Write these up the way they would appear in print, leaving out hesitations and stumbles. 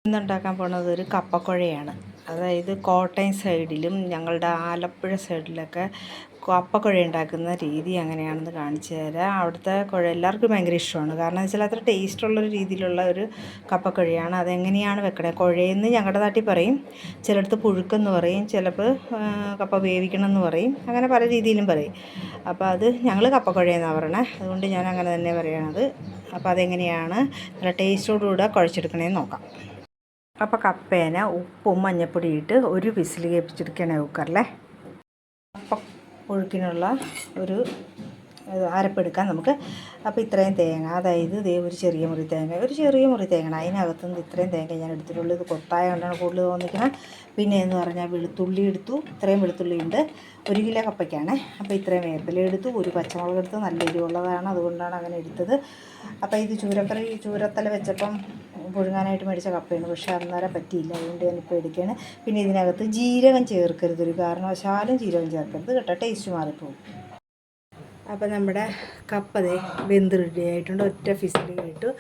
ഇന്നുണ്ടാക്കാൻ പോണത് ഒരു കപ്പക്കുഴയാണ്. അതായത് കോട്ടയം സൈഡിലും ഞങ്ങളുടെ ആലപ്പുഴ സൈഡിലൊക്കെ കപ്പക്കുഴ ഉണ്ടാക്കുന്ന രീതി എങ്ങനെയാണെന്ന് കാണിച്ചു തരാം. അവിടുത്തെ കുഴ എല്ലാവർക്കും ഭയങ്കര ഇഷ്ടമാണ്. കാരണം എന്ന് വെച്ചാൽ അത്ര ടേസ്റ്റുള്ളൊരു രീതിയിലുള്ള ഒരു കപ്പക്കുഴയാണ്. അതെങ്ങനെയാണ് വെക്കണേ, കുഴയെന്ന് ഞങ്ങളുടെ നാട്ടിൽ പറയും, ചിലയിടത്ത് പുഴുക്കെന്ന് പറയും, ചിലപ്പോൾ കപ്പ വേവിക്കണം എന്ന് പറയും, അങ്ങനെ പല രീതിയിലും പറയും. അപ്പോൾ അത് ഞങ്ങൾ കപ്പക്കുഴയെന്നാണ് പറയണേ, അതുകൊണ്ട് ഞാൻ അങ്ങനെ തന്നെ പറയണത്. അപ്പോൾ അതെങ്ങനെയാണ് നല്ല ടേസ്റ്റോടുകൂടെ കുഴച്ചെടുക്കണേന്ന് നോക്കാം. അപ്പോൾ കപ്പേനെ ഉപ്പും മഞ്ഞൾപ്പൊടിയും ഇട്ട് ഒരു വിസിൽ കേൾപ്പിച്ചെടുക്കണേ കുക്കറിലെ. കപ്പ ഒഴുക്കിനുള്ള ഒരു അരപ്പെടുക്കാം നമുക്ക്. അപ്പോൾ ഇത്രയും തേങ്ങ, അതായത് ഇതേ ഒരു ചെറിയ മുറി തേങ്ങ അതിനകത്തുനിന്ന് ഇത്രയും തേങ്ങ ഞാൻ എടുത്തിട്ടുള്ളൂ. ഇത് കൊത്തായ കൊണ്ടാണ് കൂടുതൽ തോന്നിക്കുന്നത്. പിന്നെ എന്ന് പറഞ്ഞാൽ വെളുത്തുള്ളി എടുത്തു, ഇത്രയും വെളുത്തുള്ളി ഉണ്ട്. 1 കിലോ കപ്പയ്ക്കാണ്. അപ്പോൾ ഇത്രയും വേപ്പില എടുത്തു, ഒരു പച്ചമുളക് എടുത്ത്, നല്ല എരിവുള്ളതാണ്, അതുകൊണ്ടാണ് അങ്ങനെ എടുത്തത്. അപ്പോൾ ഇത് ചൂരത്തല വെച്ചപ്പം പുഴുങ്ങാനായിട്ട് മേടിച്ച കപ്പയാണ്, പക്ഷേ അന്നേരം പറ്റിയില്ല, അതുകൊണ്ട് ഞാനിപ്പോൾ എടുക്കുകയാണ്. പിന്നെ ഇതിനകത്ത് ജീരകം ചേർക്കരുത്, ഒരു കാരണവശാലും ജീരകം ചേർക്കരുത് കേട്ടോ, ടേസ്റ്റ് മാറിപ്പോകും. അപ്പോൾ നമ്മുടെ കപ്പ വെന്ത് റെഡി ആയിട്ടുണ്ട്, ഒറ്റ ഫിസിൽ കേട്ടു.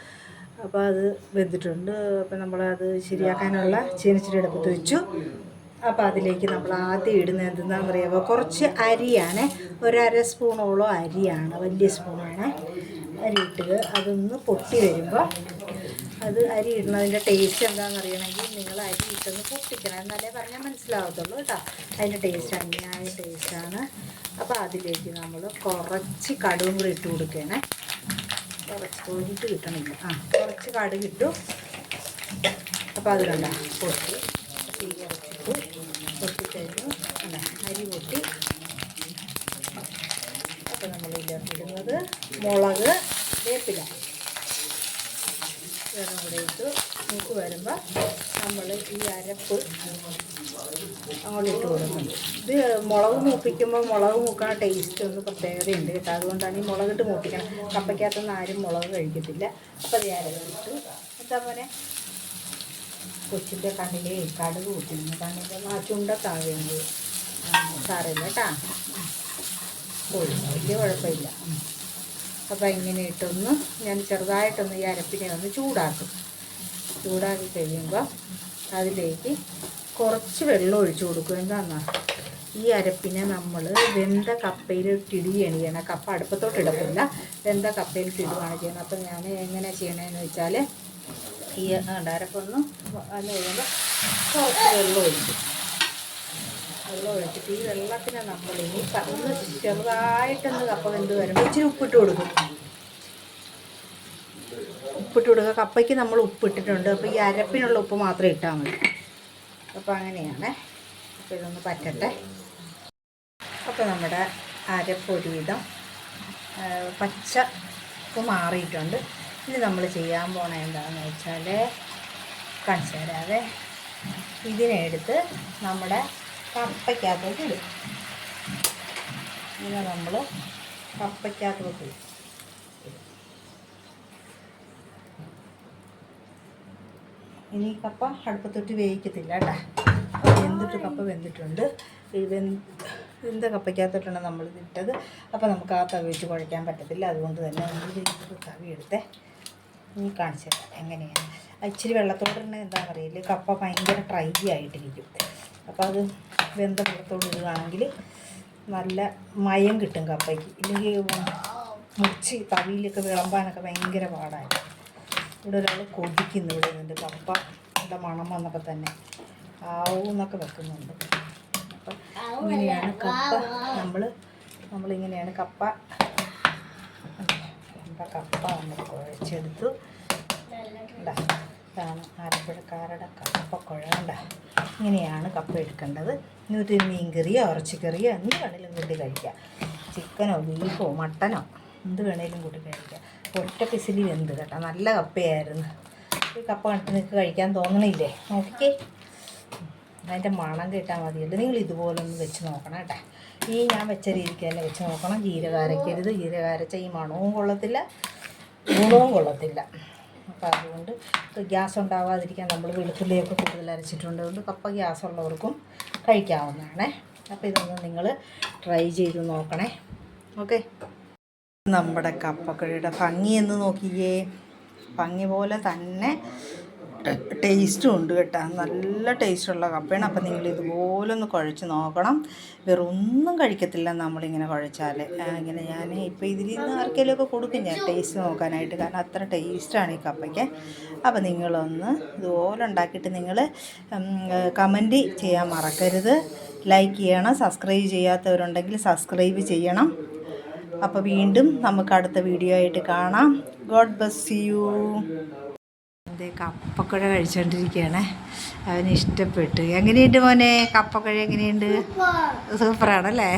അപ്പോൾ അത് വെന്തിട്ടുണ്ട്. അപ്പോൾ നമ്മളത് ശരിയാക്കാനുള്ള ചീനച്ചട്ടി അടുപ്പത്ത് വെച്ചു. അപ്പോൾ അതിലേക്ക് നമ്മൾ ആദ്യം ഇടുന്നത് എന്തെന്നാണെന്ന് പറയുമ്പോൾ കുറച്ച് അരിയാണ്, 1/2 സ്പൂണോളം അരിയാണ്, വലിയ സ്പൂണാണ് അരി ഇട്ടത്. അതൊന്ന് പൊട്ടി വരുമ്പോൾ അത് അരി ഇടുന്നതിൻ്റെ ടേസ്റ്റ് എന്താണെന്ന് അറിയണമെങ്കിൽ നിങ്ങൾ അരി ഇട്ടൊന്ന് പൊട്ടിക്കണം, എന്നാലേ പറഞ്ഞാൽ മനസ്സിലാവത്തുള്ളൂ കേട്ടോ. അതിൻ്റെ ടേസ്റ്റ് അന്യായ ടേസ്റ്റാണ്. അപ്പോൾ അതിലേക്ക് നമ്മൾ കുറച്ച് കടുകും കൂടി ഇട്ട് കൊടുക്കണേ. കുറച്ച് കോരിട്ട് കിട്ടണില്ല, കുറച്ച് കടുക് ഇട്ടു. അപ്പോൾ അത് കണ്ട പൊട്ടി, തീ അരച്ചിട്ടു, പൊട്ടിക്കഴിഞ്ഞു അല്ല അരി പൊട്ടി. അപ്പോൾ നമ്മൾ ഇതിലിടുന്നത് മുളക്, വേപ്പില ഇതെല്ലാം കൂടെ ഇട്ട് മൂക്ക് വരുമ്പോൾ നമ്മൾ ഈ അരപ്പ് അങ്ങോട്ട് ഇട്ട് കൊടുക്കുന്നുണ്ട്. ഇത് മുളക് മൂപ്പിക്കുമ്പോൾ മുളക് മൂക്കണ ടേസ്റ്റ് ഒന്ന് പ്രത്യേകതയുണ്ട് കേട്ടോ, അതുകൊണ്ടാണ് ഈ മുളകിട്ട് മൂപ്പിക്കണം. കപ്പയ്ക്കകത്തൊന്നും ആരും മുളക് കഴിക്കത്തില്ല. അപ്പോൾ അത് അരപ്പിട്ടു. എന്താ പോലെ കൊച്ചിൻ്റെ കണ്ണിലേ കടുക് കൂട്ടിയിരുന്നു, കണ്ണിൻ്റെ ചുണ്ടത്താകുന്നത് സാരമില്ല കേട്ടോ, പോയി വലിയ കുഴപ്പമില്ല. അപ്പോൾ ഇങ്ങനെ ഇട്ടൊന്ന് ഞാൻ ചെറുതായിട്ടൊന്ന് ഈ അരപ്പിനെ ഒന്ന് ചൂടാക്കി കഴിയുമ്പോൾ അതിലേക്ക് കുറച്ച് വെള്ളം ഒഴിച്ചു കൊടുക്കും. എന്താണെന്നാ, ഈ അരപ്പിനെ നമ്മൾ വെന്ത കപ്പയിൽ ഇടുകയാണ്. കപ്പ അടുപ്പത്തോട്ട് ഇടത്തില്ല, വെന്ത കപ്പയിൽ ഇടുകയാണ് ചെയ്യുന്നത്. അപ്പോൾ ഞാൻ എങ്ങനെ ചെയ്യണമെന്ന് വെച്ചാൽ ഈ അരപ്പൊന്ന് വന്ന് കഴിയുമ്പോൾ കുറച്ച് വെള്ളം ഒഴിച്ചിട്ട് ഈ വെള്ളത്തിനെ നമ്മളിനി ഒന്ന് ചെറുതായിട്ടൊന്ന് കപ്പ വെന്ത് വരുമ്പോൾ ഇച്ചിരി ഉപ്പിട്ട് കൊടുക്കുക. കപ്പയ്ക്ക് നമ്മൾ ഉപ്പിട്ടിട്ടുണ്ട്. അപ്പോൾ ഈ അരപ്പിനുള്ള ഉപ്പ് മാത്രം ഇട്ടാൽ മതി. അപ്പോൾ അങ്ങനെയാണ്. അപ്പോൾ ഇതൊന്ന് പറ്റട്ടെ. അപ്പോൾ നമ്മുടെ അരപ്പൊരുവിധം പച്ചപ്പ് മാറിയിട്ടുണ്ട്. ഇനി നമ്മൾ ചെയ്യാൻ പോണ എന്താണെന്ന് വെച്ചാൽ കാണിച്ചു തരാതെ ഇതിനെ എടുത്ത് നമ്മുടെ കപ്പയ്ക്കകത്തോട്ട് ഇടും. ഇങ്ങനെ നമ്മൾ കപ്പയ്ക്കകത്തോട്ട് ഇടും. ഇനി കപ്പ അടുപ്പത്തൊട്ട് വേവിക്കത്തില്ല കേട്ടോ. കപ്പ വെന്തിട്ടുണ്ട്. വെന്ത കപ്പയ്ക്കകത്തോട്ടാണ് നമ്മൾ ഇട്ടത്. അപ്പോൾ നമുക്ക് ആ തവി വെച്ച് കുഴയ്ക്കാൻ പറ്റത്തില്ല, അതുകൊണ്ട് തന്നെ നമ്മൾ തവി എടുത്തേ ഇനി കാണിച്ചു തരാം എങ്ങനെയാണ്. ഇച്ചിരി വെള്ളത്തോടെ തന്നെ എന്താണെന്ന് അറിയില്ല, കപ്പ ഭയങ്കര ഡ്രൈ ആയിട്ടിരിക്കും. അപ്പോൾ അത് വെന്ത വെള്ളത്തോട് ഇടുകയാണെങ്കിൽ നല്ല മയം കിട്ടും കപ്പയ്ക്ക്. ഇല്ലെങ്കിൽ മുറിച്ച് തവിയിലൊക്കെ വിളമ്പാനൊക്കെ ഭയങ്കര പാടാണ്. ഇവിടെ ഒരാൾ കൊതിക്കുന്നു, ഇവിടെ നിന്നുണ്ട് കപ്പയുടെ മണം വന്നപ്പോൾ തന്നെ ആവൂന്നൊക്കെ വെക്കുന്നുണ്ട്. അപ്പം ഇങ്ങനെയാണ് കപ്പ നമ്മളിങ്ങനെയാണ് കപ്പ നമ്മൾ കുഴച്ചെടുത്തു. ഇതാണ് ആലപ്പുഴക്കാരുടെ കപ്പക്കുഴ. ഇങ്ങനെയാണ് കപ്പ എടുക്കേണ്ടത്. ഇന്നൊരു മീൻകറിയോ ഇറച്ചിക്കറിയോ എന്ത് വേണേലും കൂട്ടി കഴിക്കാം. ചിക്കനോ ബീഫോ മട്ടനോ എന്ത് വേണേലും കൂട്ടി കഴിക്കാം. ഒറ്റ പിസിലി വെന്ത് കേട്ടോ, നല്ല കപ്പയായിരുന്നു. ഈ കപ്പ കണ്ടിട്ട് നിങ്ങൾക്ക് കഴിക്കാൻ തോന്നണില്ലേ? നോക്കിക്കേ, അതിൻ്റെ മണം കിട്ടാൻ മതിയല്ലോ. നിങ്ങൾ ഇതുപോലൊന്ന് വെച്ച് നോക്കണം കേട്ടോ. ഈ ഞാൻ വെച്ച രീതിക്ക് തന്നെ വെച്ച് നോക്കണം. ജീരകം അരയ്ക്കരുത്, ജീരകം അരച്ച ഈ മണവും കൊള്ളത്തില്ല, ഗുണവും കൊള്ളത്തില്ല. അപ്പോൾ അതുകൊണ്ട് ഗ്യാസ് ഉണ്ടാവാതിരിക്കാൻ നമ്മൾ വെളുത്തുള്ളിയൊക്കെ കൂടുതൽ അരച്ചിട്ടുണ്ട്. അതുകൊണ്ട് കപ്പ ഗ്യാസ് ഉള്ളവർക്കും കഴിക്കാവുന്നതാണ്. അപ്പോൾ ഇതൊന്ന് നിങ്ങൾ ട്രൈ ചെയ്ത് നോക്കണേ. ഓക്കെ, നമ്മുടെ കപ്പക്കുഴയുടെ ഭംഗി എന്ന് നോക്കിയേ, ഭംഗി പോലെ തന്നെ ടേസ്റ്റും ഉണ്ട് കേട്ടോ. നല്ല ടേസ്റ്റുള്ള കപ്പയാണ്. അപ്പം നിങ്ങൾ ഇതുപോലെ ഒന്ന് കുഴച്ച് നോക്കണം. വേറെ ഒന്നും കഴിക്കത്തില്ല നമ്മളിങ്ങനെ കുഴച്ചാൽ. ഇങ്ങനെ ഞാൻ ഇപ്പോൾ ഇതിൽ നിന്ന് ആർക്കെങ്കിലുമൊക്കെ കൊടുക്കും ഞാൻ ടേസ്റ്റ് നോക്കാനായിട്ട്. കാരണം അത്ര ടേസ്റ്റാണ് ഈ കപ്പയ്ക്ക്. അപ്പോൾ നിങ്ങളൊന്ന് ഇതുപോലെ ഉണ്ടാക്കിയിട്ട് നിങ്ങൾ കമൻറ്റ് ചെയ്യാൻ മറക്കരുത്. ലൈക്ക് ചെയ്യണം. സബ്സ്ക്രൈബ് ചെയ്യാത്തവരുണ്ടെങ്കിൽ സബ്സ്ക്രൈബ് ചെയ്യണം. അപ്പോൾ വീണ്ടും നമുക്ക് അടുത്ത വീഡിയോ ആയിട്ട് കാണാം. God bless you. അതേ കപ്പക്കുഴ കഴിച്ചുകൊണ്ടിരിക്കുകയാണ്. അവന് ഇഷ്ടപ്പെട്ടു. എങ്ങനെയുണ്ട് മോനെ കപ്പക്കുഴ? എങ്ങനെയുണ്ട്? സൂപ്പറാണല്ലേ?